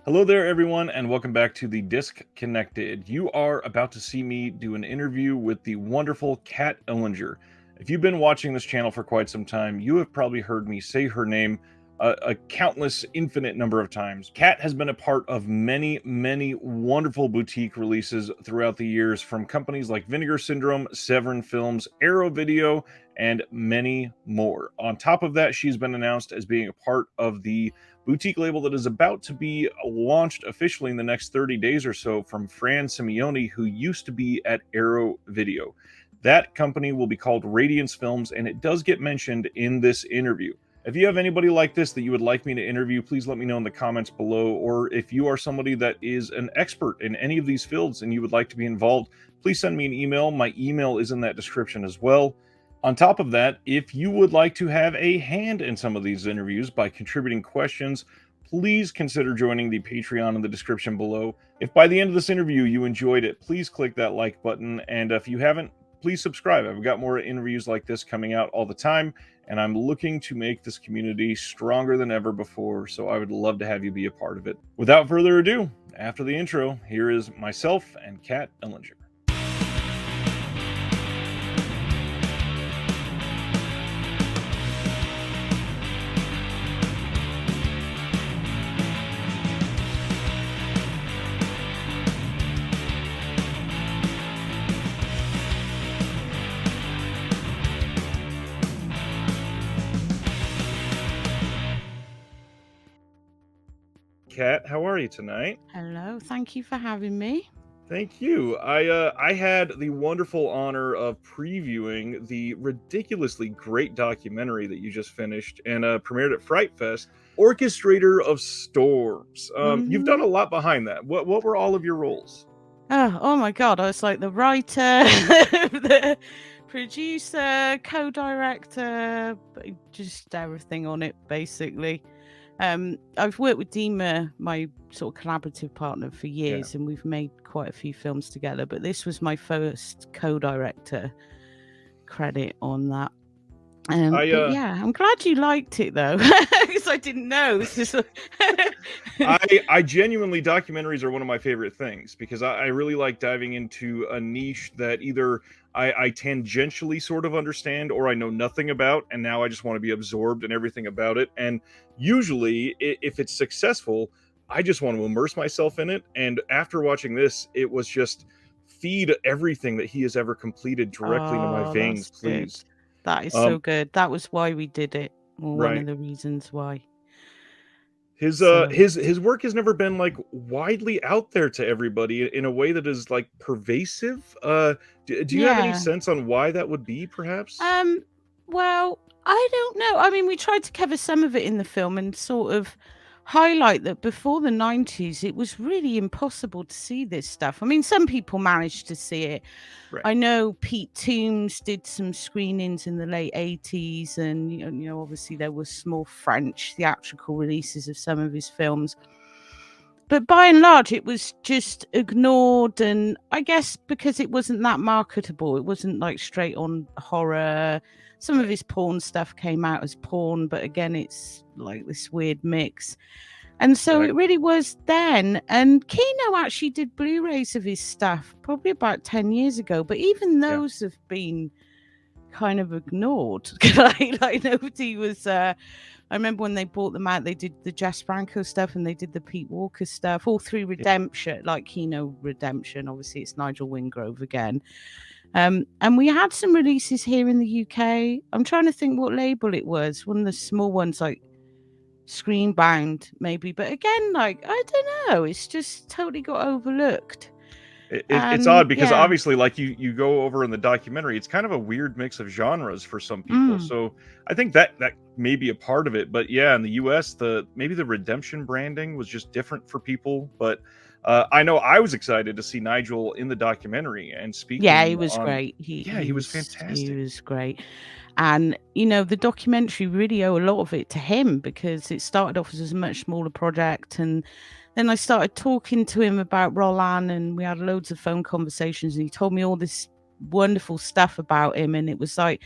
Hello there, everyone, and welcome back to the Disc Connected. You are about to see me do an interview with the wonderful Kat Ellinger. If you've been watching this channel for quite some time, you have probably heard me say her name a countless, infinite number of times. Kat has been a part of many, many wonderful boutique releases throughout the years from companies like Vinegar Syndrome, Severin Films, Arrow Video, and many more. On top of that, she's been announced as being a part of the boutique label that is about to be launched officially in the next 30 days or so from Fran Simeone, who used to be at Arrow Video. That company will be called Radiance Films, and it does get mentioned in this interview. If you have anybody like this that you would like me to interview, please let me know in the comments below. Or if you are somebody that is an expert in any of these fields and you would like to be involved, please send me an email. My email is in that description as well. On top of that, if you would like to have a hand in some of these interviews by contributing questions, please consider joining the Patreon in the description below. If by the end of this interview you enjoyed it, please click that like button. And if you haven't, please subscribe. I've got more interviews like this coming out all the time, and I'm looking to make this community stronger than ever before, so I would love to have you be a part of it. Without further ado, after the intro, here is myself and Kat Ellinger. Kat, how are you tonight? Hello, thank you for having me. Thank you. I had the wonderful honor of previewing the ridiculously great documentary that you just finished and premiered at Fright Fest, Orchestrator of Storms. You've done a lot behind that. What were all of your roles? Oh my God, I was like the writer, the producer, co-director, just everything on it, basically. I've worked with Dima, my sort of collaborative partner, for years, and we've made quite a few films together, but this was my first co-director credit on that. But yeah, I'm glad you liked it though, because I didn't know. I genuinely, documentaries are one of my favorite things because I really like diving into a niche that either I tangentially sort of understand or I know nothing about, and now I just want to be absorbed in everything about it. And usually, if it's successful, I just want to immerse myself in it. And after watching this, it was just feed everything that he has ever completed directly into my veins, please. Good. That is so good. That was why we did it. Well, right. One of the reasons why. His work has never been like widely out there to everybody in a way that is like pervasive. Do you have any sense on why that would be, perhaps? Well, I don't know. I mean, we tried to cover some of it in the film and sort of highlight that before the 90s, it was really impossible to see this stuff. I mean, some people managed to see it. Right. I know Pete Toombs did some screenings in the late 80s, and you know, obviously there were small French theatrical releases of some of his films. But by and large, it was just ignored, and I guess because it wasn't that marketable, it wasn't like straight on horror. Some of his porn stuff came out as porn, but again, it's like this weird mix. And so it really was then. And Kino actually did Blu-rays of his stuff probably about 10 years ago, but even those have been kind of ignored. like nobody was... I remember when they bought them out, they did the Jess Franco stuff and they did the Pete Walker stuff, all through Redemption, like Kino Redemption. Obviously, it's Nigel Wingrove again. And we had some releases here in the UK. I'm trying to think what label it was. One of the small ones, like Screenbound, maybe. But again, like, I don't know. It's just totally got overlooked. It's odd because obviously, like you go over in the documentary, it's kind of a weird mix of genres for some people. So I think that may be a part of it. But yeah, in the US, maybe the Redemption branding was just different for people. But I know I was excited to see Nigel in the documentary and speaking. Yeah, he was great. He was fantastic. He was great. And, you know, the documentary really owe a lot of it to him because it started off as a much smaller project. And then I started talking to him about Rollin, and we had loads of phone conversations, and he told me all this wonderful stuff about him. And it was like,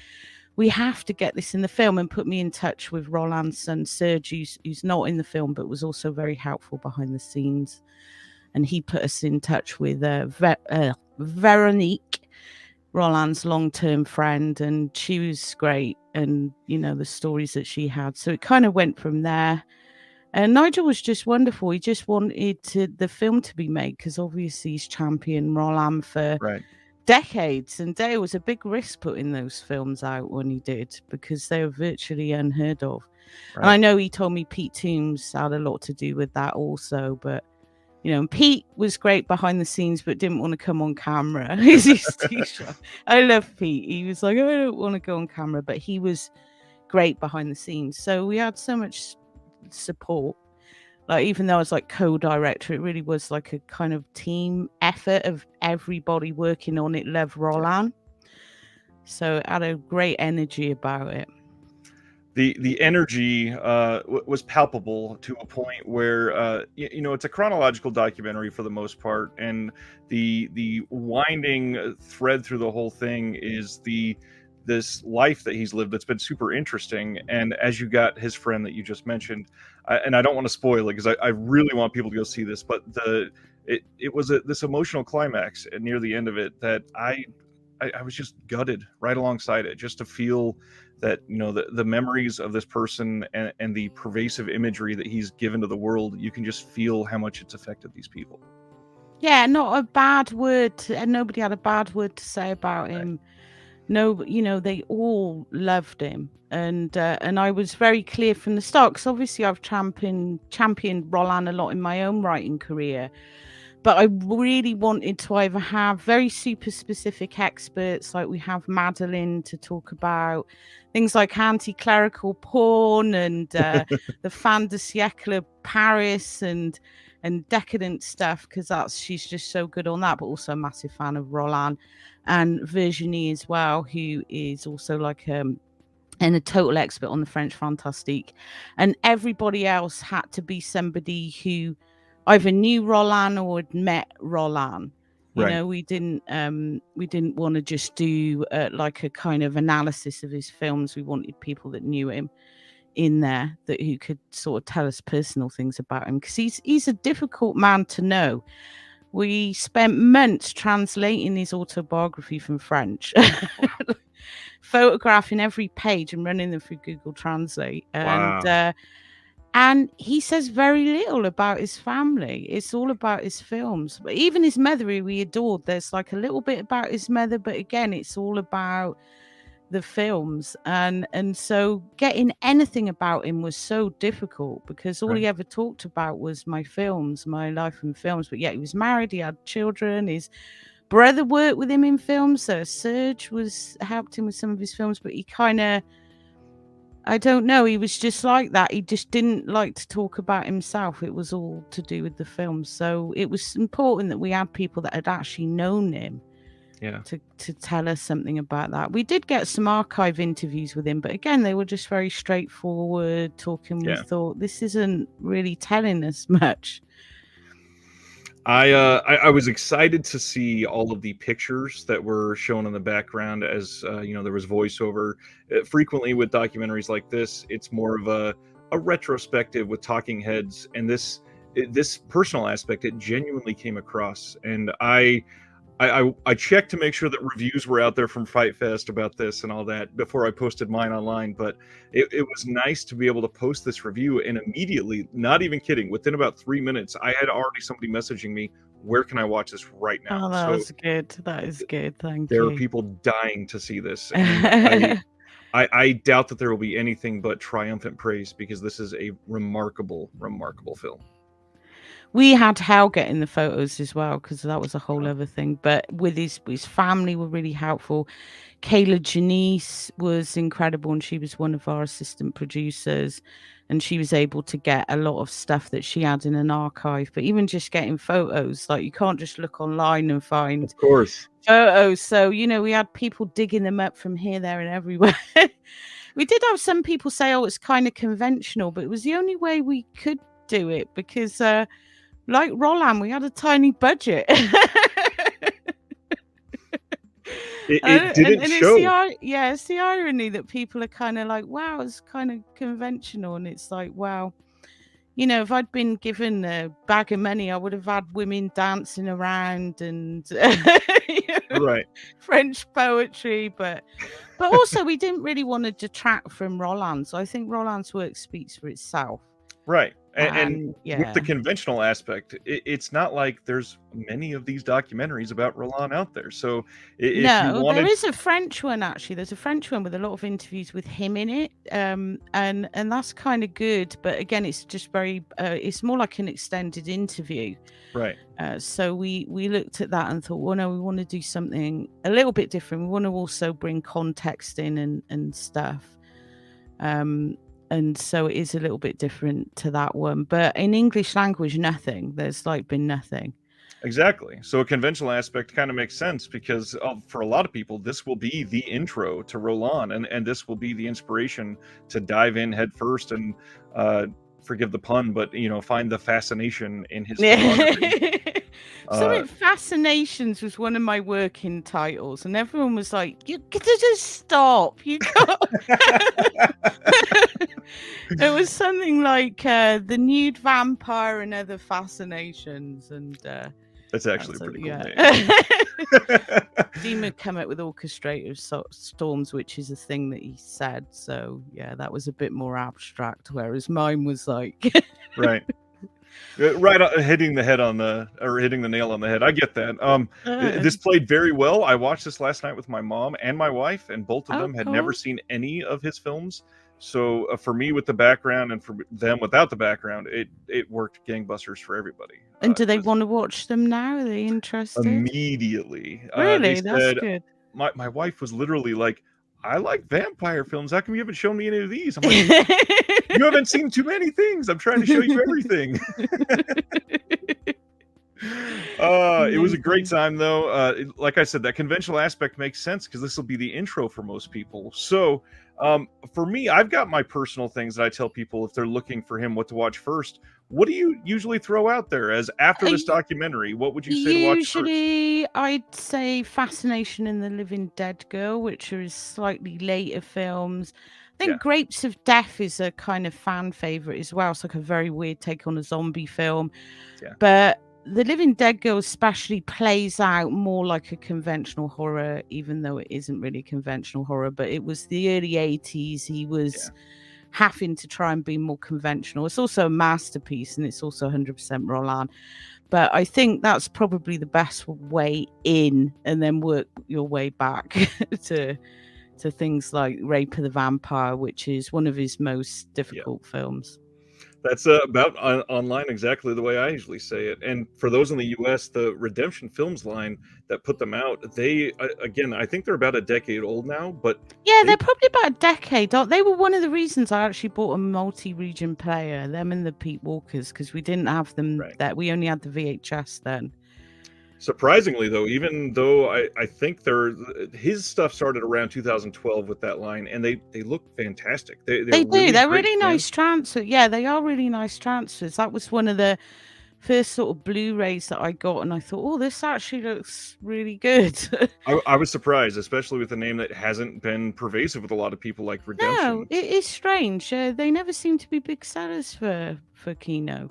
we have to get this in the film, and put me in touch with Roland's son, Sergio, who's not in the film, but was also very helpful behind the scenes. And he put us in touch with Veronique, Roland's long-term friend, and she was great. And, you know, the stories that she had. So it kind of went from there. And Nigel was just wonderful. He just wanted the film to be made, because obviously he's championed Roland for decades. And there was a big risk putting those films out when he did, because they were virtually unheard of. And I know he told me Pete Toombs had a lot to do with that also. But, you know, Pete was great behind the scenes, but didn't want to come on camera. I love Pete. He was like, I don't want to go on camera, but he was great behind the scenes. So we had so much support. Like, even though I was like co-director, it really was like a kind of team effort of everybody working on it. Love Roland. So it had a great energy about it. The energy was palpable to a point where you know, it's a chronological documentary for the most part, and the winding thread through the whole thing is this life that he's lived that's been super interesting. And as you got his friend that you just mentioned, and I don't want to spoil it because I really want people to go see this, but it was this emotional climax near the end of it that I was just gutted right alongside it, just to feel that, you know, the memories of this person and the pervasive imagery that he's given to the world, you can just feel how much it's affected these people. Yeah, not a bad word. And nobody had a bad word to say about him. No, you know, they all loved him. And I was very clear from the start, because obviously I've championed Roland a lot in my own writing career. But I really wanted to either have very super specific experts, like we have Madeline to talk about things like anti-clerical porn and the fin de siècle Paris and decadent stuff, because she's just so good on that. But also a massive fan of Roland, and Virginie as well, who is also like and a total expert on the French Fantastique. And everybody else had to be somebody who either knew Roland or had met Roland. You know, we didn't want to just do like a kind of analysis of his films. We wanted people that knew him in there, who could sort of tell us personal things about him, because he's a difficult man to know. We spent months translating his autobiography from French, photographing every page and running them through Google Translate. And he says very little about his family. It's all about his films. But even his mother, who we adored, there's like a little bit about his mother, but again, it's all about the films. And so getting anything about him was so difficult, because all he ever talked about was my films, my life in films. But yet he was married, he had children, his brother worked with him in films, so Serge helped him with some of his films, but he kind of, I don't know, he was just like that. He just didn't like to talk about himself. It was all to do with the films. So it was important that we had people that had actually known him to tell us something about that. We did get some archive interviews with him, but again, they were just very straightforward talking. We thought, this isn't really telling us much. I was excited to see all of the pictures that were shown in the background, as you know, there was voiceover. Frequently with documentaries like this, it's more of a retrospective with talking heads, and this personal aspect, it genuinely came across. And I checked to make sure that reviews were out there from Fright Fest about this and all that before I posted mine online. But it was nice to be able to post this review, and immediately, not even kidding, within about 3 minutes, I had already somebody messaging me, where can I watch this right now? Oh, that's good. That is good. Thank you. There are people dying to see this. And I doubt that there will be anything but triumphant praise, because this is a remarkable, remarkable film. We had Hal getting the photos as well, because that was a whole other thing. But with his family were really helpful. Kayla Janice was incredible, and she was one of our assistant producers, and she was able to get a lot of stuff that she had in an archive. But even just getting photos, like, you can't just look online and find, of course, photos. So, you know, we had people digging them up from here, there, and everywhere. We did have some people say, oh, it's kind of conventional, but it was the only way we could do it, because like Roland, we had a tiny budget. It didn't And show. it's the irony that people are kind of like, wow, it's kind of conventional, and it's like, wow, you know, if I'd been given a bag of money, I would have had women dancing around and you know, Right. French poetry, but also we didn't really want to detract from Roland's. I think Roland's work speaks for itself. Right. And And with the yeah. conventional aspect, it's not like there's many of these documentaries about Roland out there. So if you No, there wanted, is a French one actually. There's a French one with a lot of interviews with him in it, and that's kind of good. But again, it's just very, it's more like an extended interview. right. So we looked at that and thought, well, no, we want to do something a little bit different. We want to also bring context in and stuff. And so it is a little bit different to that one. But in English language, nothing. There's like been nothing. Exactly. So a conventional aspect kind of makes sense because for a lot of people, this will be the intro to Roland, and this will be the inspiration to dive in head first and forgive the pun, but find the fascination in his filmography. Something Fascinations was one of my working titles, and everyone was like, "You got to just stop. You got." It was something like the nude vampire and other fascinations, and that's actually a pretty cool name. Dean would come up with Orchestrator of Storms, which is a thing that he said. So yeah, that was a bit more abstract, whereas mine was like right. Hitting the nail on the head. I get that. This played very well. I watched this last night with my mom and my wife, and both of them had never seen any of his films. So for me with the background and for them without the background, it worked gangbusters for everybody. And do they want to watch them now? Are they interested? Immediately. Really? They That's said, good. My wife was literally like, I like vampire films. How come you haven't shown me any of these? I'm like, you haven't seen too many things. I'm trying to show you everything. It was a great time, though. Like I said, that conventional aspect makes sense because this will be the intro for most people. So for me, I've got my personal things that I tell people if they're looking for him what to watch first. What do you usually throw out there as after this documentary? What would you say to watch first? Usually, I'd say Fascination and the Living Dead Girl, which are slightly later films. I think Grapes of Death is a kind of fan favorite as well. It's like a very weird take on a zombie film. Yeah. But The Living Dead Girl especially plays out more like a conventional horror, even though it isn't really conventional horror. But it was the early 80s. He was having to try and be more conventional. It's also a masterpiece, and it's also 100% Roland. But I think that's probably the best way in, and then work your way back to things like Rape of the Vampire, which is one of his most difficult films. That's about online exactly the way I usually say it. And for those in the US, the Redemption Films line that put them out, they, again, I think they're about a decade old now, but... Yeah, they're probably about a decade. They were one of the reasons I actually bought a multi-region player, them and the Pete Walkers, because we didn't have them, that we only had the VHS then. Surprisingly, though, even though I think his stuff started around 2012 with that line, and they look fantastic. They do. Really They're really nice transfers. Yeah, they are really nice transfers. That was one of the first sort of Blu-rays that I got, and I thought, oh, this actually looks really good. I was surprised, especially with a name that hasn't been pervasive with a lot of people like Redemption. No, it is strange. They never seem to be big sellers for Kino.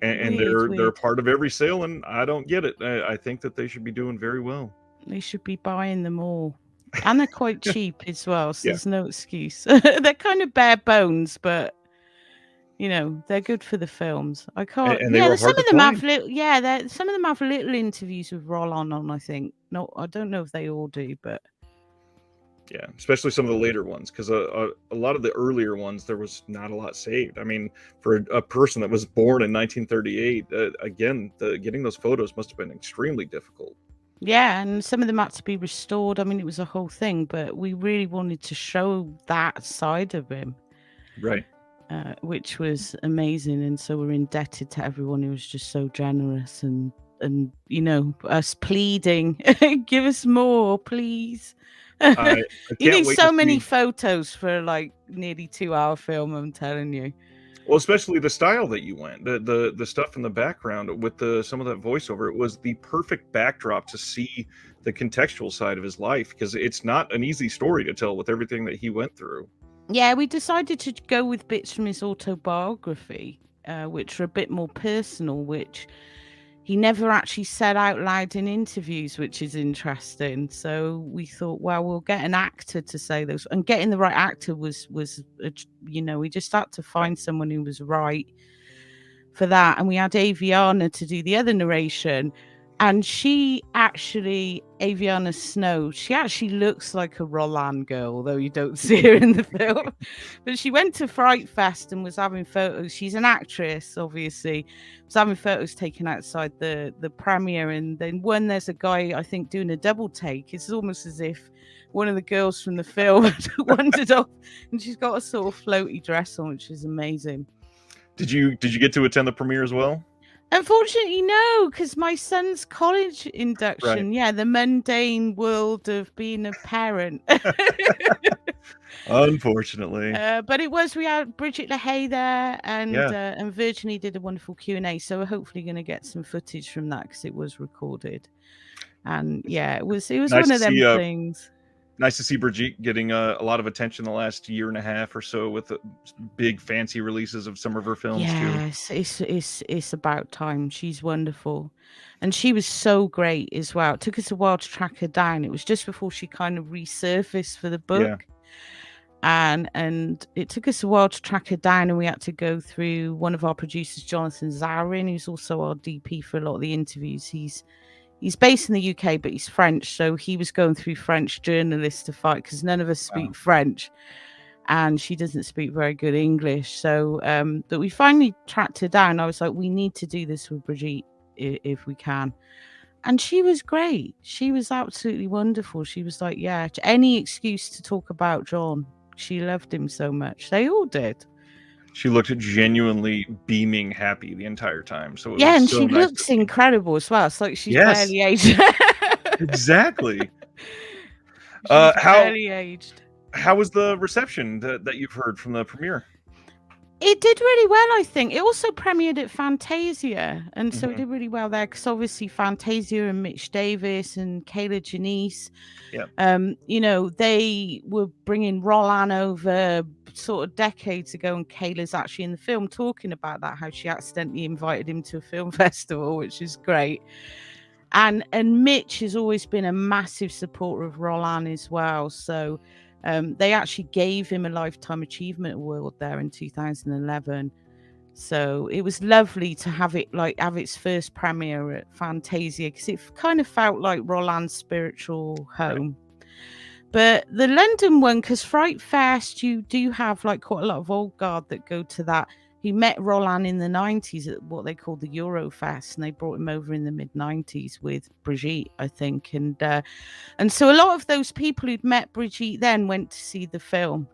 And they're part of every sale, and I don't get it. I think that they should be doing very well. They should be buying them all. And they're quite cheap as well, so there's no excuse. They're kind of bare bones, but they're good for the films. I can't. And some of them have little interviews with Rollin on. I think. No, I don't know if they all do, but. Yeah, especially some of the later ones, because a lot of the earlier ones, there was not a lot saved. I mean, for a person that was born in 1938, again, getting those photos must have been extremely difficult. Yeah, and some of them had to be restored. I mean, it was a whole thing, but we really wanted to show that side of him. Right. Which was amazing, and so we're indebted to everyone who was just so generous and us pleading, give us more, please. I you need so many photos for like nearly 2-hour film, I'm telling you. Well, especially the style that you went, the stuff in the background with some of that voiceover, it was the perfect backdrop to see the contextual side of his life, because it's not an easy story to tell with everything that he went through. Yeah, we decided to go with bits from his autobiography, which are a bit more personal, which he never actually said out loud in interviews, which is interesting. So we thought, well, we'll get an actor to say those, and getting the right actor was we just had to find someone who was right for that. And we had Aviana to do the other narration. And she actually, Aviana Snow, she actually looks like a Roland girl, although you don't see her in the film. But she went to Fright Fest and was having photos. She's an actress, obviously. Was having photos taken outside the premiere. And then when there's a guy, I think, doing a double take, it's almost as if one of the girls from the film had wandered off, and she's got a sort of floaty dress on, which is amazing. Did you get to attend the premiere as well? Unfortunately, no, because my son's college induction, the mundane world of being a parent. Unfortunately. But we had Bridget LeHay there, and Virginie did a wonderful Q&A, so we're hopefully going to get some footage from that, because it was recorded. And it was nice one of them things. Nice to see Brigitte getting a lot of attention the last year and a half or so with the big fancy releases of some of her films too. Yes, it's about time. She's wonderful. And she was so great as well. It took us a while to track her down. It was just before she kind of resurfaced for the book. Yeah. And it took us a while to track her down, and we had to go through one of our producers, Jonathan Zarin, who's also our DP for a lot of the interviews. He's based in the UK, but he's French. So he was going through French journalists to fight, because none of us speak French, and she doesn't speak very good English. So but we finally tracked her down. I was like, we need to do this with Brigitte if we can. And she was great. She was absolutely wonderful. She was like, any excuse to talk about John. She loved him so much. They all did. She looked genuinely beaming happy the entire time. So it was and so she nice looks incredible as well. It's like she's barely aged. Exactly. Barely aged. How was the reception that you've heard from the premiere? It did really well, I think. It also premiered at Fantasia, and so it did really well there, because obviously Fantasia and Mitch Davis and Kayla Janice, they were bringing Roland over sort of decades ago, and Kayla's actually in the film talking about that, how she accidentally invited him to a film festival, which is great. And Mitch has always been a massive supporter of Roland as well, so they actually gave him a Lifetime Achievement Award there in 2011. So it was lovely to have it have its first premiere at Fantasia, because it kind of felt like Roland's spiritual home. Right. But the London one, because Fright Fest, you do have quite a lot of old guard that go to that, who met Roland in the 90s at what they called the Eurofest, and they brought him over in the mid-90s with Brigitte, I think. And so a lot of those people who'd met Brigitte then went to see the film,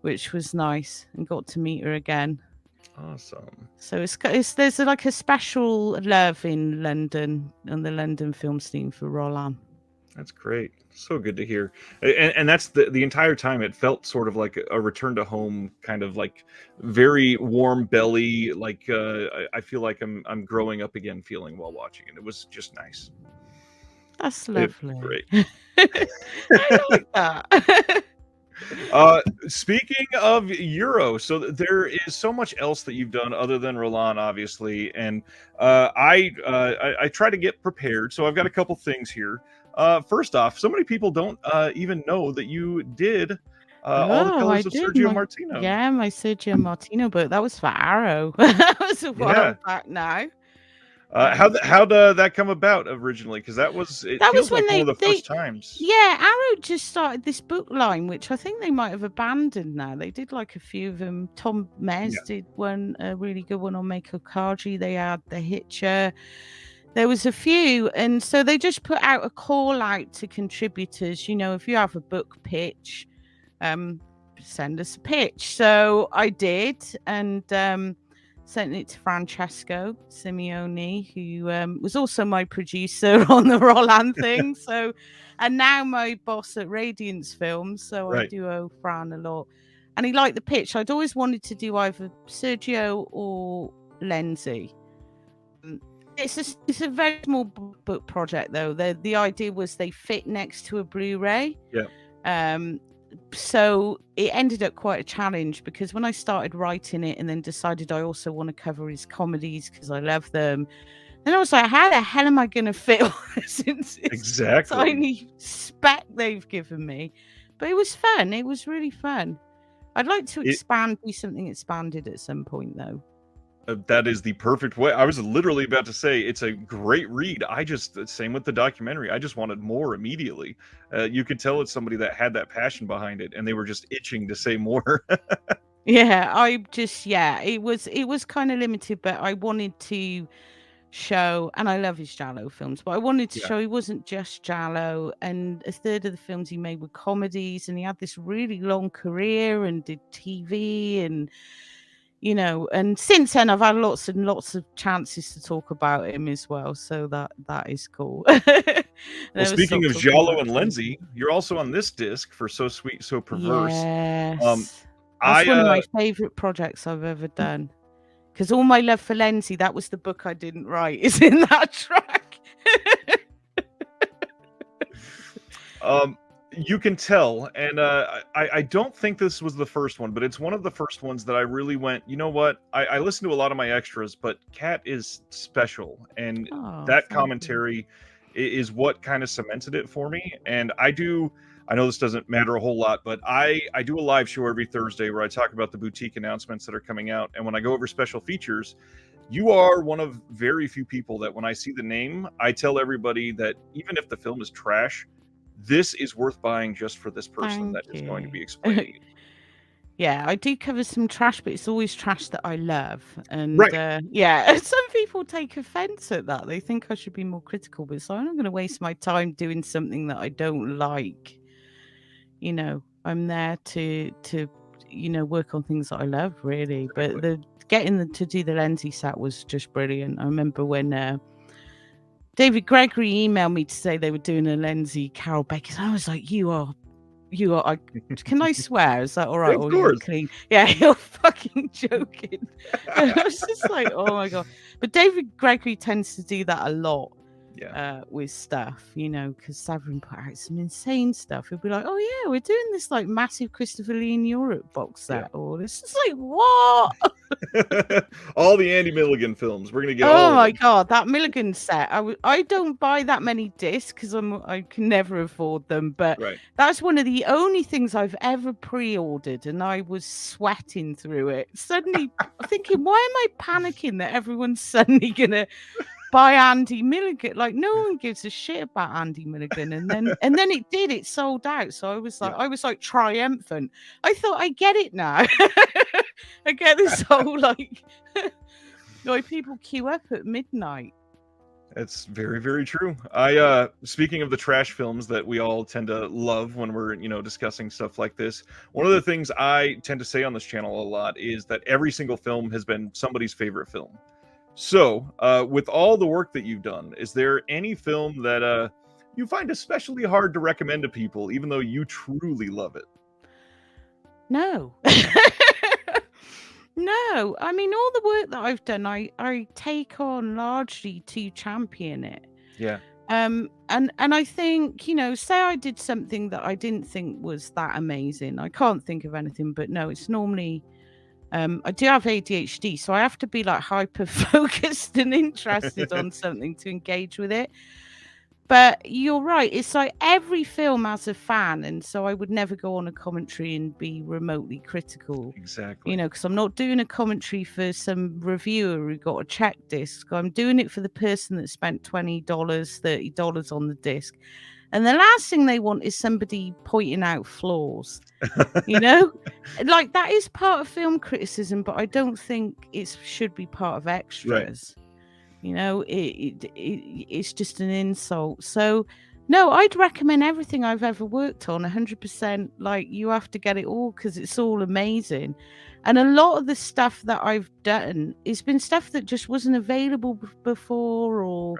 which was nice, and got to meet her again. Awesome. So there's a special love in London and the London film scene for Roland. That's great. So good to hear. And that's the entire time it felt sort of like a return to home, kind of very warm belly. I feel like I'm growing up again feeling while watching it. It was just nice. That's lovely. Great. I like that. Speaking of Euro, so there is so much else that you've done other than Roland, obviously. And I try to get prepared. So I've got a couple things here. First off, so many people don't even know that you did all the colors of Sergio Martino. Yeah, my Sergio Martino book. That was for Arrow. That was a while back now. How'd that come about originally? Because that was one of the first times. Yeah, Arrow just started this book line, which I think they might have abandoned now. They did a few of them. Tom Mez did one, a really good one on Michael Cargi. They had The Hitcher. There was a few, and so they just put out a call out to contributors. If you have a book pitch, send us a pitch. So I did, and sent it to Francesco Simeone, who was also my producer on the Roland thing. And now my boss at Radiance Films. So I do owe Fran a lot. and he liked the pitch. I'd always wanted to do either Sergio or Lindsay. It's a very small book project, though. The idea was they fit next to a Blu-ray. Yeah. So it ended up quite a challenge, because when I started writing it and then decided I also want to cover his comedies because I love them, then I was like, how the hell am I going to fit all this into this tiny spec they've given me? But it was fun. It was really fun. I'd like to do something expanded at some point, though. That is the perfect way. I was literally about to say it's a great read. Same with the documentary. I just wanted more immediately. You could tell it's somebody that had that passion behind it, and they were just itching to say more. Yeah, it was kind of limited, but I wanted to show, and I love his Giallo films, but I wanted to show he wasn't just Giallo, and a third of the films he made were comedies, and he had this really long career and did TV, and and since then I've had lots and lots of chances to talk about him as well, so that is cool. Well, speaking of Giallo and Lindsay, you're also on this disc for So Sweet, So Perverse. Yes. That's one of my favorite projects I've ever done, because all my love for Lindsay, that was the book I didn't write, is in that track. You can tell, and I don't think this was the first one, but it's one of the first ones that I really went, you know what? I listen to a lot of my extras, but Kat is special, and that commentary is what kind of cemented it for me. And I know this doesn't matter a whole lot, but I do a live show every Thursday where I talk about the boutique announcements that are coming out, and when I go over special features, you are one of very few people that when I see the name, I tell everybody that even if the film is trash, this is worth buying just for this person that is going to be explaining it. Yeah, I do cover some trash, but it's always trash that I love. And yeah, some people take offense at that. They think I should be more critical, but so I'm not going to waste my time doing something that I don't like. I'm there to work on things that I love, really. But getting to do the Lindsay set was just brilliant. I remember when David Gregory emailed me to say they were doing a Lindsay Carol Beckett. I was like, you are. Can I swear? Is that all right? Of course. Clean? Yeah, you're fucking joking. And I was just like, oh my god. But David Gregory tends to do that a lot. With stuff, because Savrin put out some insane stuff. He'll be like, oh yeah, we're doing this like massive Christopher Lee in Europe box set, or this is like, what? All the Andy Milligan films. We're gonna get oh my god, that Milligan set. I don't buy that many discs because I can never afford them, but that's one of the only things I've ever pre-ordered, and I was sweating through it, suddenly thinking, why am I panicking that everyone's suddenly gonna by Andy Milligan? Like, no one gives a shit about Andy Milligan. And then it sold out. So I was like triumphant. I thought, I get it now. I get this whole like people queue up at midnight. That's very, very true. Speaking of the trash films that we all tend to love when we're, discussing stuff like this, one of the things I tend to say on this channel a lot is that every single film has been somebody's favorite film. So, with all the work that you've done, is there any film that you find especially hard to recommend to people, even though you truly love it? No. No. I mean, all the work that I've done, I take on largely to champion it. Yeah. And I think, say I did something that I didn't think was that amazing. I can't think of anything, but no, it's normally... I do have ADHD, so I have to be like hyper focused and interested on something to engage with it. But you're right, it's like every film has a fan, and so I would never go on a commentary and be remotely critical. Exactly. Because I'm not doing a commentary for some reviewer who got a check disc. I'm doing it for the person that spent $20, $30 on the disc. And the last thing they want is somebody pointing out flaws, like that is part of film criticism, but I don't think it should be part of extras. It's just an insult. So no, I'd recommend everything I've ever worked on 100%. Like, you have to get it all because it's all amazing. And a lot of the stuff that I've done has been stuff that just wasn't available before, or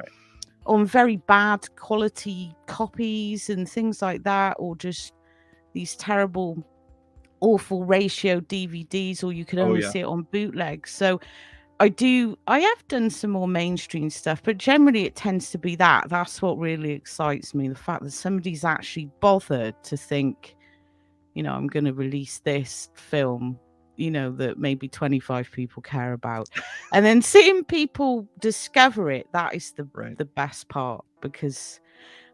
on very bad quality copies and things like that, or just these terrible awful ratio DVDs, or you could Oh only yeah. see it on bootleg. So I have done some more mainstream stuff, but generally it tends to be that. That's what really excites me. The fact that somebody's actually bothered to think, I'm going to release this film, that maybe 25 people care about. And then seeing people discover it, that is Right. the best part, because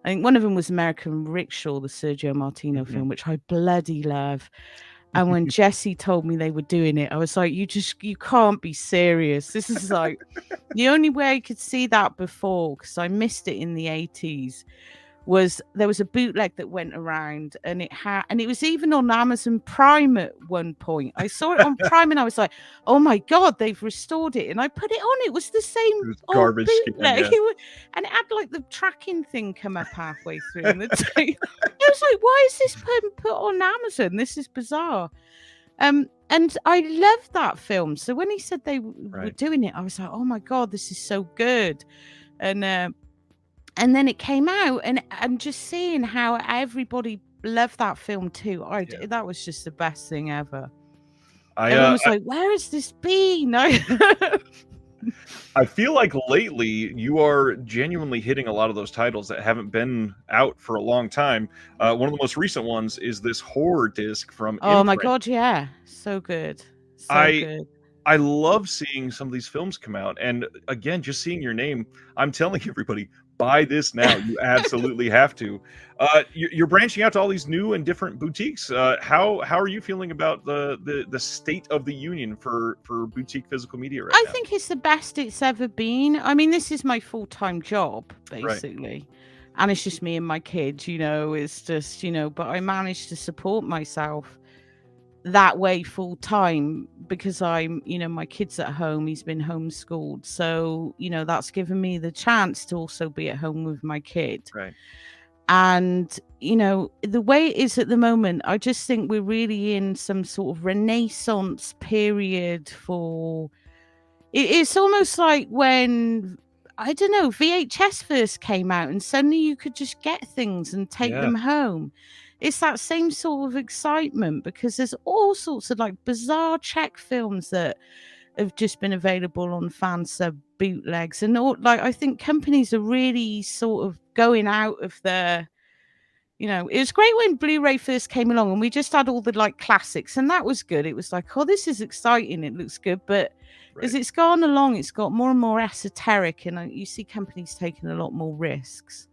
I think one of them was American Rickshaw, the Sergio Martino film, which I bloody love. And when Jesse told me they were doing it, I was like, you can't be serious. This is like the only way I could see that before, because I missed it in the 80s, was there was a bootleg that went around, and it was even on Amazon Prime at one point. I saw it on Prime and I was like, oh my God, they've restored it. And I put it on. It was the same It was old garbage scan, bootleg. yeah. And it had like the tracking thing come up halfway through. And I was like, why is this put on Amazon? This is bizarre. And I love that film. So when he said they were doing it, I was like, oh my God, this is so good. And then it came out, and I'm just seeing how everybody loved that film too. That was just the best thing ever. Everyone was like, where has this been? I feel like lately you are genuinely hitting a lot of those titles that haven't been out for a long time. One of the most recent ones is this horror disc from Oh my Imprint. God, yeah. So good. So good. I love seeing some of these films come out. And again, just seeing your name, I'm telling everybody, buy this now. You absolutely have to. You're branching out to all these new and different boutiques. How are you feeling about the state of the union for boutique physical media right now? I think it's the best it's ever been. I mean, this is my full-time job, basically. Right. And it's just me and my kids, it's just, but I managed to support myself that way full time because I'm, my kid's at home. He's been homeschooled. So, that's given me the chance to also be at home with my kid. Right. And, the way it is at the moment, I just think we're really in some sort of renaissance period for it's almost like when, I don't know, VHS first came out and suddenly you could just get things and take them home. It's that same sort of excitement because there's all sorts of like bizarre Czech films that have just been available on fan sub bootlegs, and all, like, I think companies are really sort of going out of their, it was great when Blu-ray first came along and we just had all the like classics, and that was good. It was like, oh, this is exciting, it looks good, but as it's gone along, it's got more and more esoteric, and you see companies taking a lot more risks.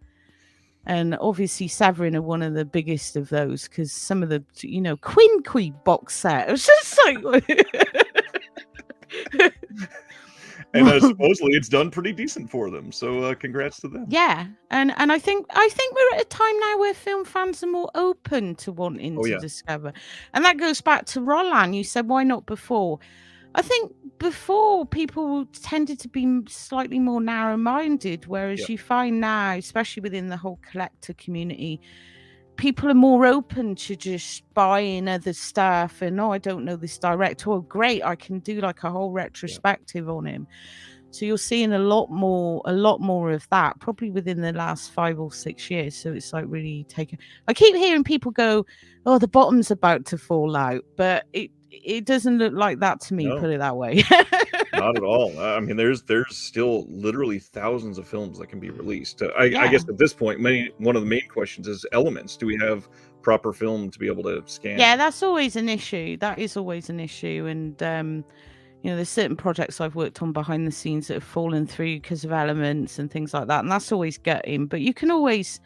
And obviously Severin are one of the biggest of those, because some of the, Quinqui box set, it was just like and supposedly it's done pretty decent for them, so congrats to them. Yeah, and I think we're at a time now where film fans are more open to wanting to discover, and that goes back to Roland. You said, why not before? I think before people tended to be slightly more narrow-minded, whereas you find now, especially within the whole collector community, people are more open to just buying other stuff and, I don't know this director. Oh, great, I can do like a whole retrospective on him. So you're seeing a lot more of that probably within the last 5 or 6 years. So it's like really taking. I keep hearing people go, "Oh, the bottom's about to fall out," but it doesn't look like that to me. No. Put it that way. Not at all. I mean, there's still literally thousands of films that can be released. I guess at this point, one of the main questions is elements. Do we have proper film to be able to scan? Yeah, that's always an issue. That is always an issue, and there's certain projects I've worked on behind the scenes that have fallen through because of elements and things like that, and that's always gutting. But you can always,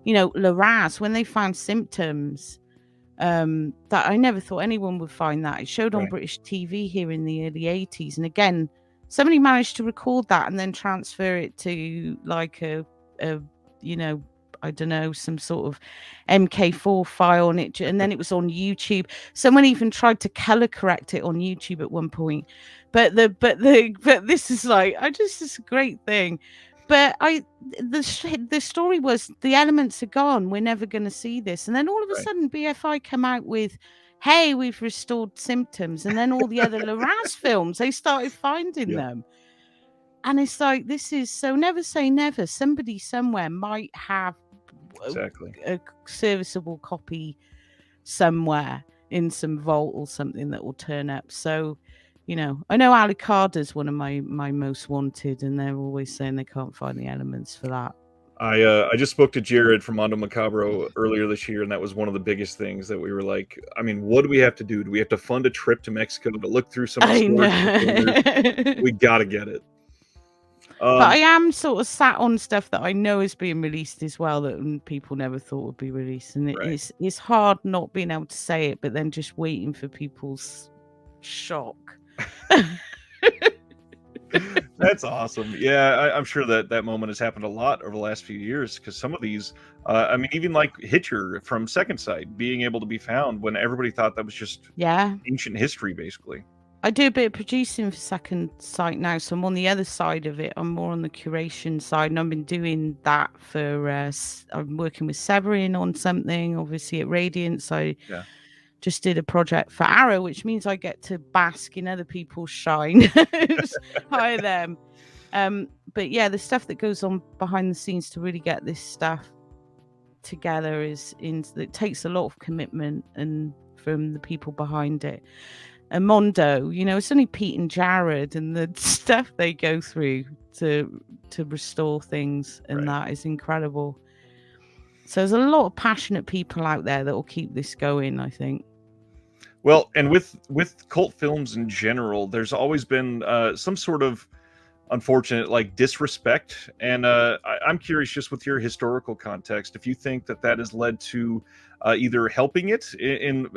LeRose, when they found symptoms. That I never thought anyone would find that. It showed on British TV here in the early 80s. And again, somebody managed to record that and then transfer it to like a I don't know, some sort of MK4 file on it. And then it was on YouTube. Someone even tried to color correct it on YouTube at one point. But this is like, it's a great thing. But the story was the elements are gone. We're never going to see this. And then all of a sudden, BFI come out with, hey, we've restored symptoms. And then all the other LeRose films, they started finding them. And it's like, this is so never say never. Somebody somewhere might have a serviceable copy somewhere. in some vault or something that will turn up. So, I know Alucard's one of my most wanted, and they're always saying they can't find the elements for that. I just spoke to Jared from Mondo Macabro earlier this year, and that was one of the biggest things that we were like, I mean, what do we have to do? Do we have to fund a trip to Mexico to look through some of the I storage know. containers? We gotta get it. But I am sort of sat on stuff that I know is being released as well that people never thought would be released, and Right. it's hard not being able to say it, but then just waiting for people's shock. That's awesome. Yeah, I'm sure that moment has happened a lot over the last few years, because some of these, I mean, even like Hitcher from Second Sight being able to be found when everybody thought that was just Yeah. ancient history, basically. I do a bit of producing for Second Sight now, so I'm on the other side of it. I'm more on the curation side, and I've been doing that for. I'm working with Severin on something, obviously at Radiance. I just did a project for Arrow, which means I get to bask in other people's shine. Hi them. But yeah, the stuff that goes on behind the scenes to really get this stuff together it takes a lot of commitment and from the people behind it. And Mondo, it's only Pete and Jared, and the stuff they go through to restore things, and that is incredible. So there's a lot of passionate people out there that will keep this going, I think. Well, and with cult films in general, there's always been some sort of unfortunate like disrespect, and I'm curious, just with your historical context, if you think that has led to either helping it in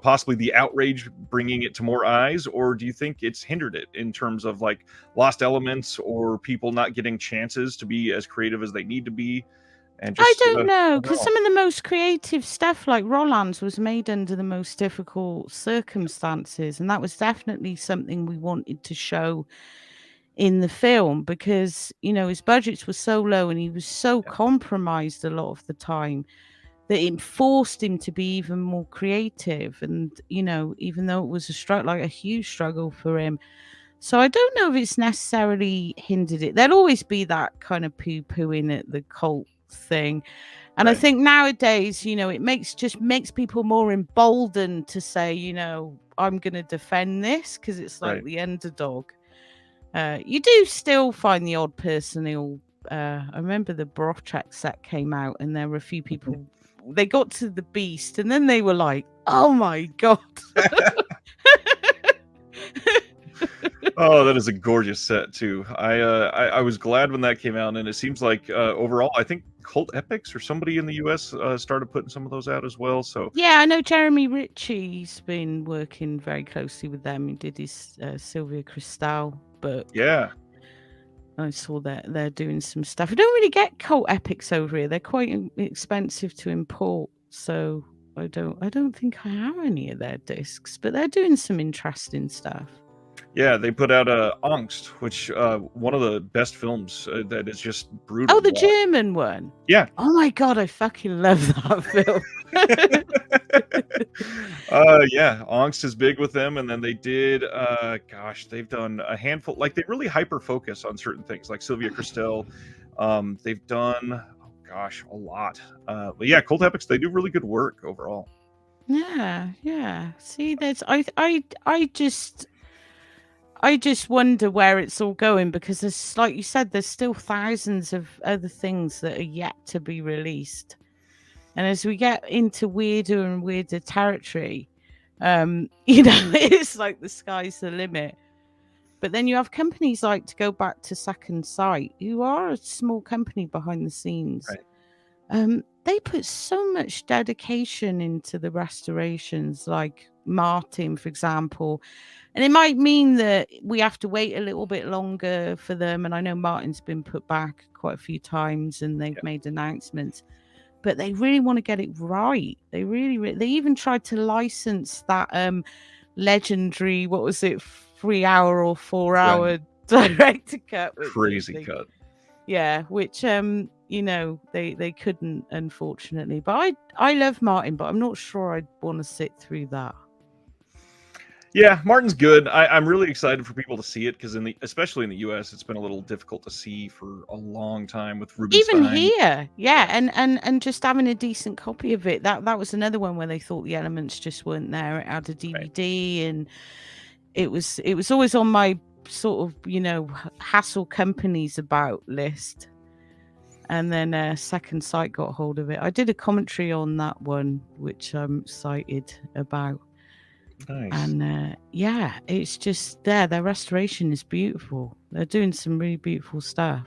possibly the outrage bringing it to more eyes, or do you think it's hindered it in terms of like lost elements or people not getting chances to be as creative as they need to be? And I just don't know, because some of the most creative stuff, like Roland's, was made under the most difficult circumstances, and that was definitely something we wanted to show in the film, because his budgets were so low and he was so compromised a lot of the time that it forced him to be even more creative. And even though it was a huge struggle for him, so I don't know if it's necessarily hindered it. There'll always be that kind of poo-pooing at the cult thing, and I think nowadays it makes people more emboldened to say, I'm going to defend this, because it's like the underdog. You do still find the odd person who'll. I remember the Brochek set came out, and there were a few people. They got to the beast, and then they were like, "Oh my god!" Oh, that is a gorgeous set too. I was glad when that came out, and it seems like overall, I think Cult Epics or somebody in the US started putting some of those out as well. So yeah, I know Jeremy Ritchie's been working very closely with them. He did his Sylvia Cristal, but yeah, I saw that they're doing some stuff. I don't really get Cult Epics over here. They're quite expensive to import, so I don't think I have any of their discs. But they're doing some interesting stuff. Yeah, they put out Angst, which one of the best films that is just brutal. Oh, the German one. Yeah. Oh my god, I fucking love that film. Yeah, Angst is big with them, and then they did they've done a handful, like they really hyper focus on certain things, like Sylvia Cristel. They've done a lot. But yeah, Cult Epics, they do really good work overall. Yeah. See, I just wonder where it's all going, because there's, like you said, there's still thousands of other things that are yet to be released. And as we get into weirder and weirder territory, it's like the sky's the limit. But then you have companies like, to go back to Second Sight, who are a small company behind the scenes. They put so much dedication into the restorations, like Martin, for example. And it might mean that we have to wait a little bit longer for them. And I know Martin's been put back quite a few times, and they've made announcements. But they really want to get it right. They really they even tried to license that legendary, what was it, 3 hour or 4 hour director cut. Crazy cut. Yeah, which they couldn't, unfortunately. But I love Martin, but I'm not sure I'd want to sit through that. Yeah, Martin's good. I'm really excited for people to see it because especially in the U.S., it's been a little difficult to see for a long time with Even Rubenstein. here, yeah, and just having a decent copy of it. That was another one where they thought the elements just weren't there. It had a DVD, and it was always on my sort of hassle companies about list. And then Second Sight got hold of it. I did a commentary on that one, which I'm excited about. Nice. And yeah, it's just there. Their restoration is beautiful. They're doing some really beautiful stuff.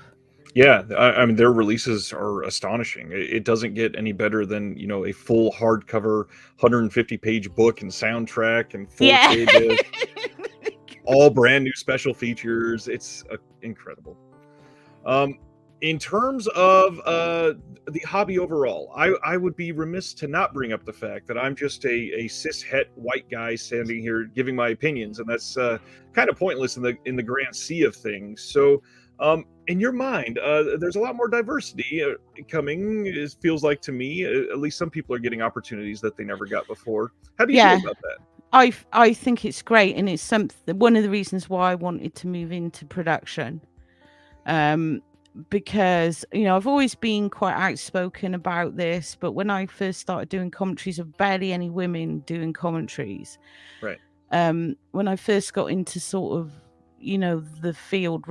Yeah, I mean, their releases are astonishing. It doesn't get any better than, a full hardcover 150-page book and soundtrack and 4K Yeah. disc, all brand new special features. It's incredible. In terms of the hobby overall, I would be remiss to not bring up the fact that I'm just a cis-het white guy standing here giving my opinions, and that's kind of pointless in the grand sea of things. So, in your mind, there's a lot more diversity coming. It feels like to me, at least some people are getting opportunities that they never got before. How do you feel Yeah. about that? I think it's great, and it's one of the reasons why I wanted to move into production. Because I've always been quite outspoken about this, but when I first started doing commentaries, of barely any women doing commentaries. Right. When I first got into sort of the field,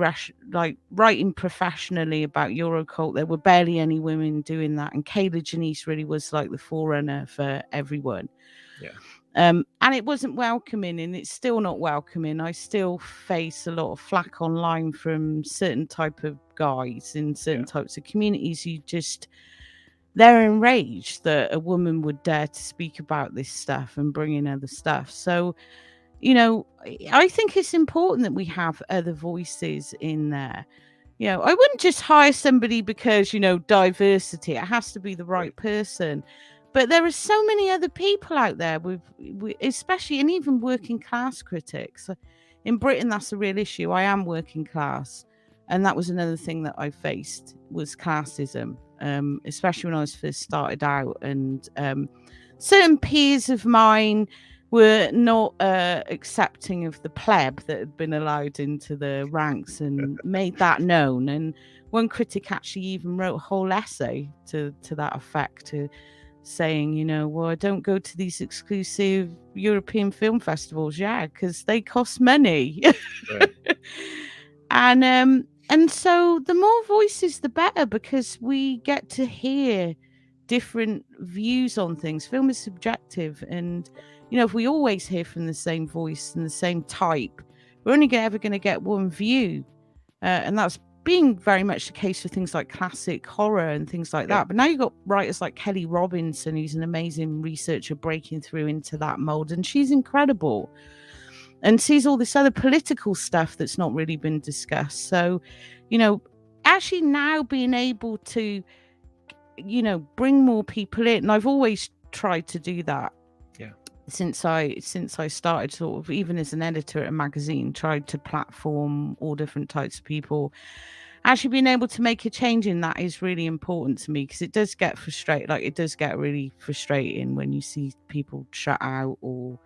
like writing professionally about Eurocult, there were barely any women doing that, and Kayla Janice really was like the forerunner for everyone. Yeah. And it wasn't welcoming, and it's still not welcoming. I still face a lot of flack online from certain type of guys in certain types of communities who they're enraged that a woman would dare to speak about this stuff and bring in other stuff. So, I think it's important that we have other voices in there. I wouldn't just hire somebody because, diversity. It has to be the right person. But there are so many other people out there especially, and even working class critics. In Britain, that's a real issue. I am working class. And that was another thing that I faced was classism, especially when I was first started out. And certain peers of mine were not accepting of the pleb that had been allowed into the ranks and made that known. And one critic actually even wrote a whole essay to that effect, saying, well, I don't go to these exclusive European film festivals, because they cost money. Right. And so the more voices, the better, because we get to hear different views on things. Film is subjective, and if we always hear from the same voice and the same type, we're only ever going to get one view, and that's being very much the case for things like classic horror and things like that. But now you've got writers like Kelly Robinson, who's an amazing researcher breaking through into that mold, and she's incredible and sees all this other political stuff that's not really been discussed. So, actually now being able to, bring more people in, and I've always tried to do that. Yeah. Since I started, sort of, even as an editor at a magazine, tried to platform all different types of people. Actually being able to make a change in that is really important to me, because it does get frustrating. Like, it does get really frustrating when you see people shut out or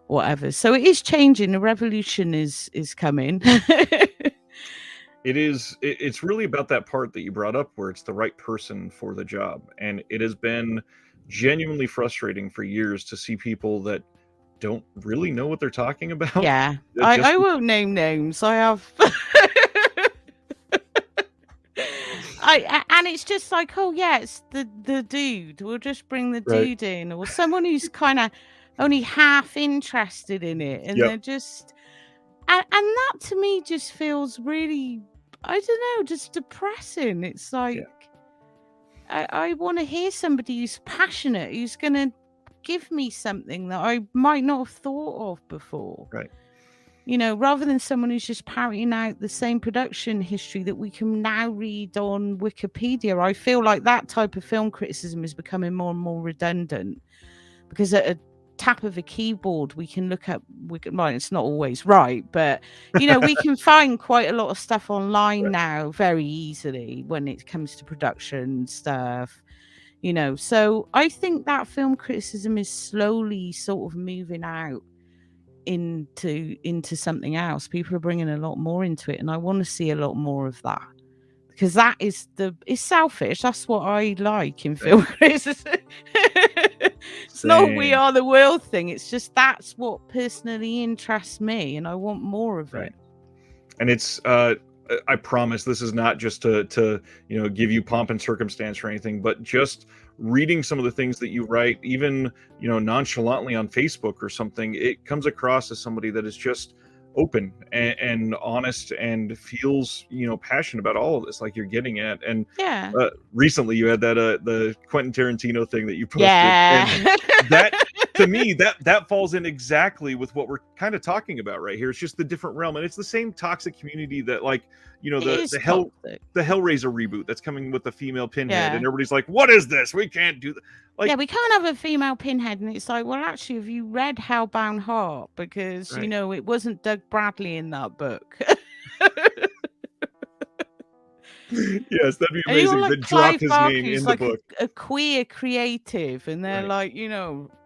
whatever. So it is changing. The revolution is coming. It's really about that part that you brought up where it's the right person for the job. And it has been genuinely frustrating for years to see people that don't really know what they're talking about. Yeah. I won't name names. I have and it's just like, oh yeah, it's the dude. We'll just bring the dude in, or someone who's kind of only half interested in it, and they're just and that to me just feels really, I don't know, just depressing. It's like, I want to hear somebody who's passionate, who's going to give me something that I might not have thought of before. Right. Rather than someone who's just parroting out the same production history that we can now read on Wikipedia. I feel like that type of film criticism is becoming more and more redundant, because at a tap of a keyboard we can look up, well, it's not always right, but we can find quite a lot of stuff online now very easily when it comes to production stuff. So I think that film criticism is slowly sort of moving out, into something else. People are bringing a lot more into it, and I want to see a lot more of that, because that is it's selfish. That's what I like in film criticism. It's not a we are the world thing. It's just that's what personally interests me, and I want more of it. And it's I promise this is not just to give you pomp and circumstance or anything, but just reading some of the things that you write, even nonchalantly on Facebook or something, it comes across as somebody that is just open and honest and feels passionate about all of this, like you're getting at. And recently you had that the Quentin Tarantino thing that you posted, and that to me that falls in exactly with what we're kind of talking about right here. It's just the different realm, and it's the same toxic community that, like, the Hellraiser reboot that's coming with the female Pinhead, and everybody's like, what is this? We can't do that. Like, we can't have a female Pinhead. And it's like, well, actually, have you read Hellbound Heart? Because it wasn't Doug Bradley in that book. Yes, that'd be amazing. That dropped his name in the book. A queer creative, and they're like,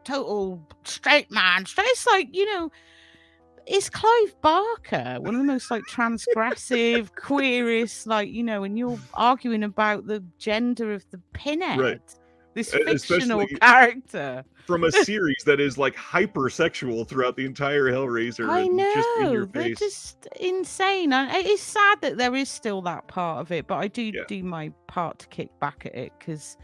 total straight man. It's like, it's Clive Barker, one of the most like transgressive, queerest, like, and you're arguing about the gender of the Pinhead, this fictional character from a series that is like hypersexual throughout the entire Hellraiser. I know, just in your they're face. just insane. And it's sad that there is still that part of it, but I do my part to kick back at it, because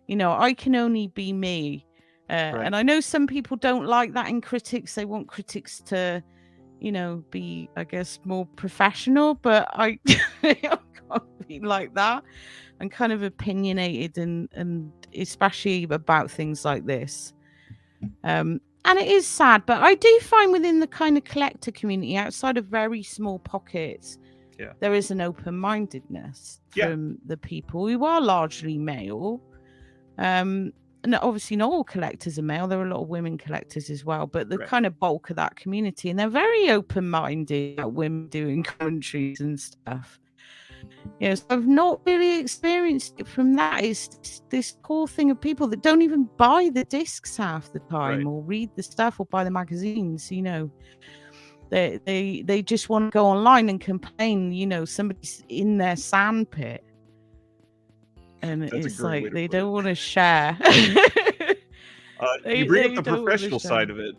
I can only be me. And I know some people don't like that in critics. They want critics to, be, I guess, more professional, but I can't be like that. I'm kind of opinionated, and especially about things like this. And it is sad, but I do find within the kind of collector community, outside of very small pockets, there is an open-mindedness from the people who are largely male. And obviously not all collectors are male. There are a lot of women collectors as well, but the kind of bulk of that community, and they're very open-minded about women doing commentaries and stuff. So I've not really experienced it from that. It's this core thing of people that don't even buy the discs half the time, or read the stuff, or buy the magazines. They just want to go online and complain. Somebody's in their sandpit. And it's like they don't want to share. You bring up the professional side of it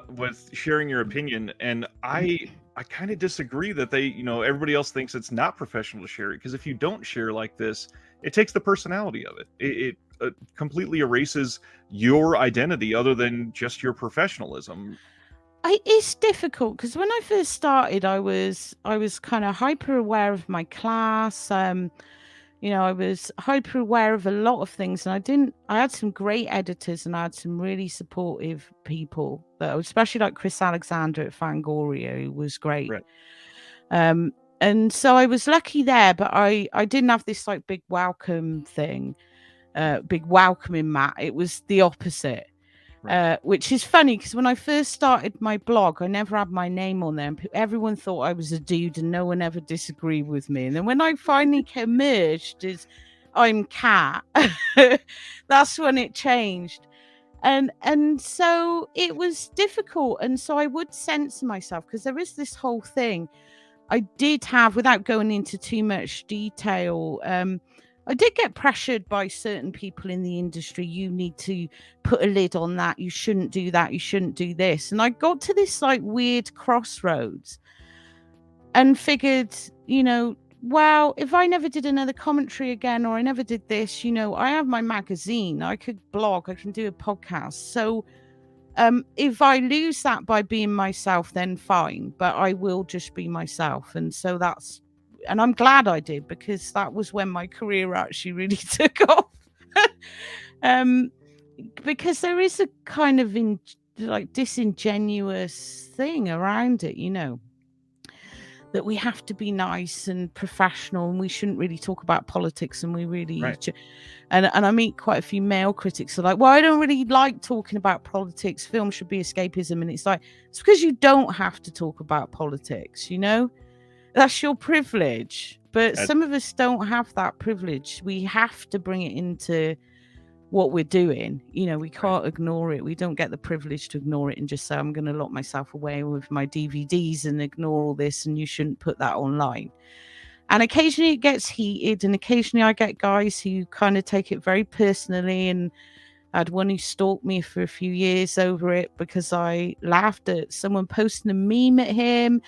with sharing your opinion, and I kind of disagree that everybody else thinks it's not professional to share it, because if you don't share like this, it takes the personality of it. It completely erases your identity other than just your professionalism. It's difficult, because when I first started, I was kind of hyper aware of my class. I was hyper aware of a lot of things, and I had some great editors, and I had some really supportive people, especially like Chris Alexander at Fangoria, who was great. And so I was lucky there, but I didn't have this like big welcome thing, big welcoming mat. It was the opposite. Which is funny, because when I first started my blog, I never had my name on there, and everyone thought I was a dude, and no one ever disagreed with me. And then when I finally emerged as I'm Cat, that's when it changed. And so it was difficult, and so I would censor myself, because there is this whole thing I did have, without going into too much detail. I did get pressured by certain people in the industry. You need to put a lid on that. You shouldn't do that. You shouldn't do this. And I got to this like weird crossroads and figured, well, if I never did another commentary again, or I never did this, I have my magazine. I could blog. I can do a podcast. So if I lose that by being myself, then fine. But I will just be myself. And so and I'm glad I did, because that was when my career actually really took off. Because there is a kind of disingenuous thing around it, that we have to be nice and professional, and we shouldn't really talk about politics, and we really and I meet quite a few male critics who are like, well, I don't really like talking about politics. Film should be escapism. And it's like, it's because you don't have to talk about politics, That's your privilege. But some of us don't have that privilege. We have to bring it into what we're doing. You know, we Right. can't ignore it. We don't get the privilege to ignore it and just say, I'm going to lock myself away with my DVDs and ignore all this, and you shouldn't put that online. And occasionally it gets heated, and occasionally I get guys who kind of take it very personally. And I had one who stalked me for a few years over it because I laughed at someone posting a meme at him.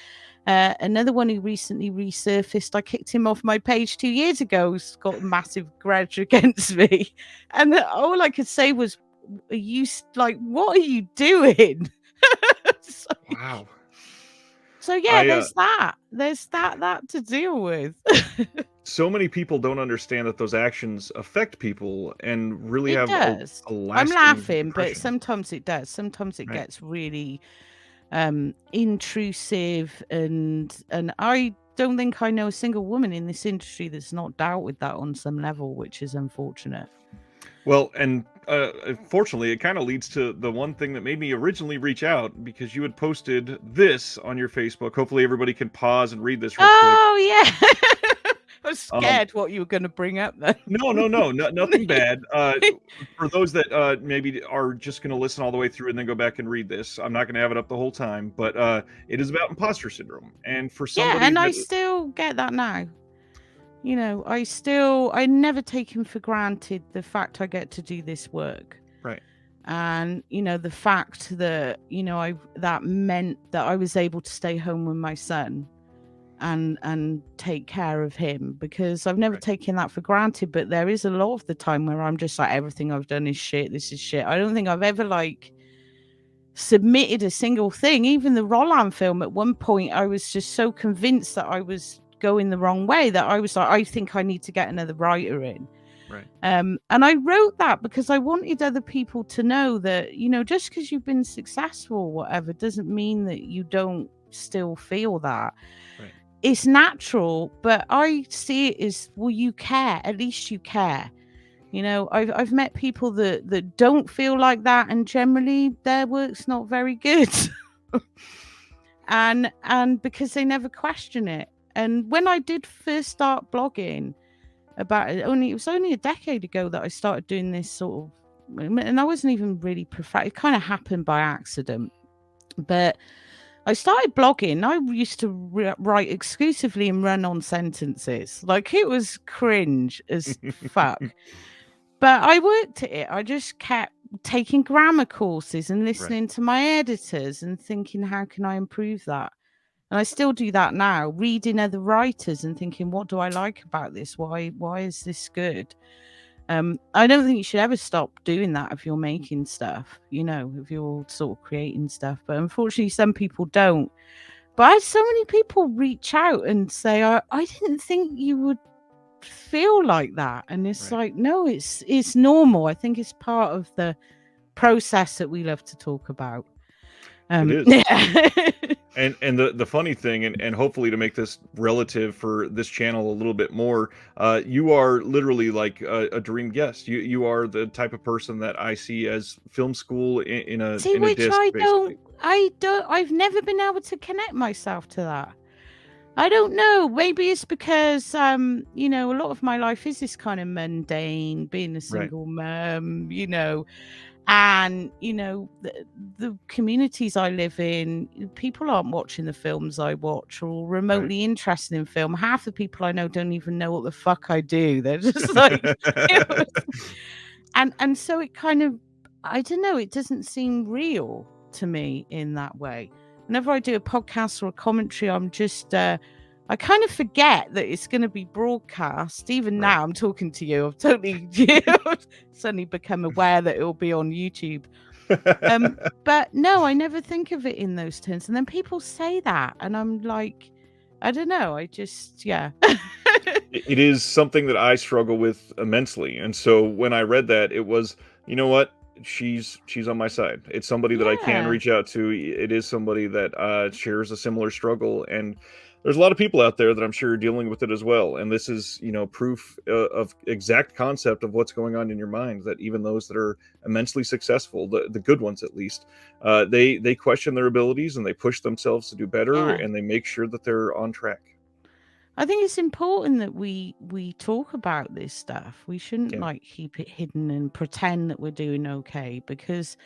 Another one who recently resurfaced, I kicked him off my page 2 years ago. He's got a massive grudge against me. And all I could say was, are you like, what are you doing? so, Wow. so yeah, there's that to deal with. So many people don't understand that those actions affect people and really It have does. a I'm lasting laughing, but impression. sometimes it does. Sometimes it Right. gets really intrusive, and I don't think I know a single woman in this industry that's not dealt with that on some level, which is unfortunate. Well, and fortunately, it kind of leads to the one thing that made me originally reach out, because you had posted this on your Facebook. Hopefully, everybody can pause and read this real quick. Oh yeah. I was Um, scared what you were going to bring up then. no, nothing bad. For those that maybe are just going to listen all the way through and then go back and read this, I'm not going to have it up the whole time, but it is about imposter syndrome. And for Yeah, somebody and I that, still get that now. You know, I never taken for granted the fact I get to do this work. right, And, you know, the fact that, you know, that meant that I was able to stay home with my son and take care of him, because I've never right, taken that for granted. But there is a lot of the time where I'm just like, everything I've done is shit. This is shit. I don't think I've ever like submitted a single thing. Even the Roland film, at one point, I was just so convinced that I was going the wrong way that I was like, I think I need to get another writer in. right, And I wrote that because I wanted other people to know that, you know, just because you've been successful or whatever doesn't mean that you don't still feel that. right. It's natural, but I see it as, well, you care. At least you care. You know, I've met people that don't feel like that, and generally their work's not very good. and because they never question it. And when I did first start blogging about it, it was only a decade ago that I started doing this sort of, and I wasn't even really it kind of happened by accident. But I started blogging. I used to write exclusively in run-on sentences. Like, it was cringe as fuck. But I worked at it. I just kept taking grammar courses and listening to my editors and thinking, how can I improve that? And I still do that now, reading other writers and thinking, what do I like about this? Why is this good? I don't think you should ever stop doing that if you're making stuff, you know, if you're sort of creating stuff. But unfortunately, some people don't. But I had so many people reach out and say, I didn't think you would feel like that. And it's like, no, it's normal. I think it's part of the process that we love to talk about. It is. Yeah. And the funny thing, and hopefully to make this relative for this channel a little bit more, you are literally like a dream guest. You are the type of person that I see as film school in See, a which disc, basically. I've never been able to connect myself to that. I don't know. Maybe it's because, you know, a lot of my life is this kind of mundane, being a single mom, you know, and, you know, the communities I live in, people aren't watching the films I watch or remotely interested in film. Half the people I know don't even know what the fuck I do. They're just like, and so it kind of, I don't know, it doesn't seem real to me in that way. Whenever I do a podcast or a commentary, I'm just, I kind of forget that it's going to be broadcast. Even now, I'm talking to you. I've totally suddenly become aware that it will be on YouTube. But no, I never think of it in those terms. And then people say that, and I'm like, I don't know. I just, yeah. It is something that I struggle with immensely. And so when I read that, it was, you know what? She's on my side. It's somebody that I can Yeah. reach out to. It is somebody that shares a similar struggle, and there's a lot of people out there that I'm sure are dealing with it as well. And this is, you know, proof of exact concept of what's going on in your mind. That even those that are immensely successful, the good ones at least, they question their abilities and they push themselves to do better, Yeah. and they make sure that they're on track. I think it's important that we talk about this stuff. We shouldn't Yeah. like keep it hidden and pretend that we're doing okay, because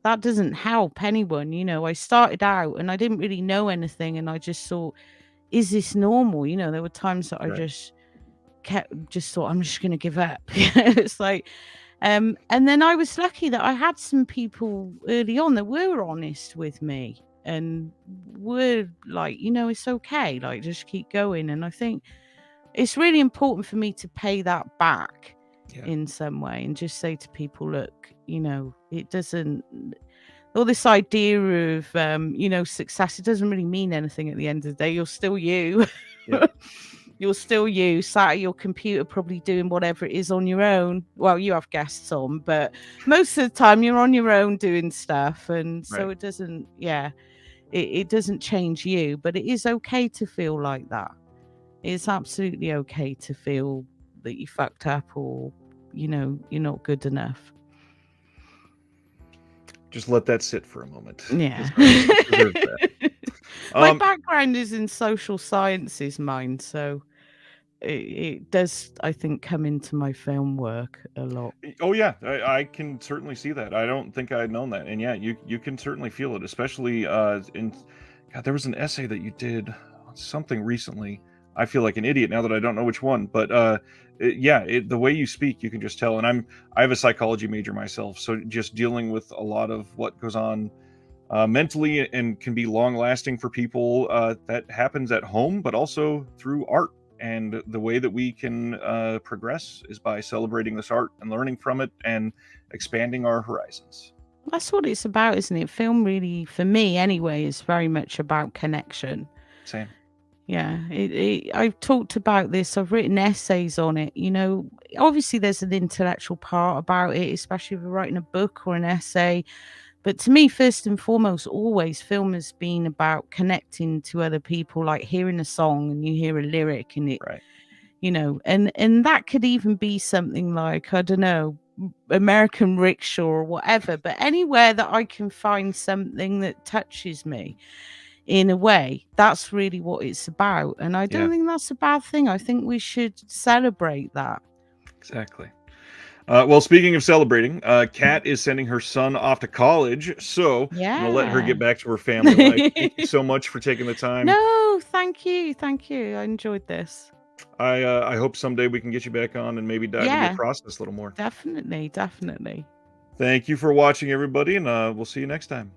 that doesn't help anyone. You know, I started out and I didn't really know anything, and I just thought, is this normal? You know, there were times that I Right. just thought, I'm just going to give up. It's like, and then I was lucky that I had some people early on that were honest with me and were like, you know, it's okay, like just keep going. And I think it's really important for me to pay that back Yeah. in some way and just say to people, look, you know, it doesn't, all this idea of you know, success, it doesn't really mean anything at the end of the day. You're still you. Yep. You're still you, sat at your computer, probably doing whatever it is on your own. Well, you have guests on, but most of the time you're on your own doing stuff. And so Right. it doesn't, yeah, it doesn't change you, but it is okay to feel like that. It's absolutely okay to feel that you fucked up, or, you know, you're not good enough. Just let that sit for a moment. Yeah. Deserve that. My background is in social sciences, mine, so it does, I think, come into my film work a lot. Oh yeah, I can certainly see that. I don't think I had known that, and yeah, you can certainly feel it, especially in. God, there was an essay that you did on something recently. I feel like an idiot now that I don't know which one, but the way you speak, you can just tell. And I have a psychology major myself, so just dealing with a lot of what goes on mentally and can be long lasting for people, that happens at home, but also through art. And the way that we can progress is by celebrating this art and learning from it and expanding our horizons. That's what it's about, isn't it? Film really, for me anyway, is very much about connection. Same. Yeah, I've talked about this. I've written essays on it. You know, obviously there's an intellectual part about it, especially if you're writing a book or an essay. But to me, first and foremost, always film has been about connecting to other people, like hearing a song and you hear a lyric and it, Right. you know, and that could even be something like, I don't know, American Rickshaw or whatever, but anywhere that I can find something that touches me in a way, that's really what it's about. And I Yeah, don't think that's a bad thing. I think we should celebrate that. exactly. Well, speaking of celebrating, Kat is sending her son off to college, so I'm gonna let her Yeah. get back to her family life. Thank you so much for taking the time. No, thank you. Thank you. I enjoyed this. I hope someday we can get you back on and maybe dive into your Yeah, process a little more. definitely. Definitely. Thank you for watching, everybody, and we'll see you next time.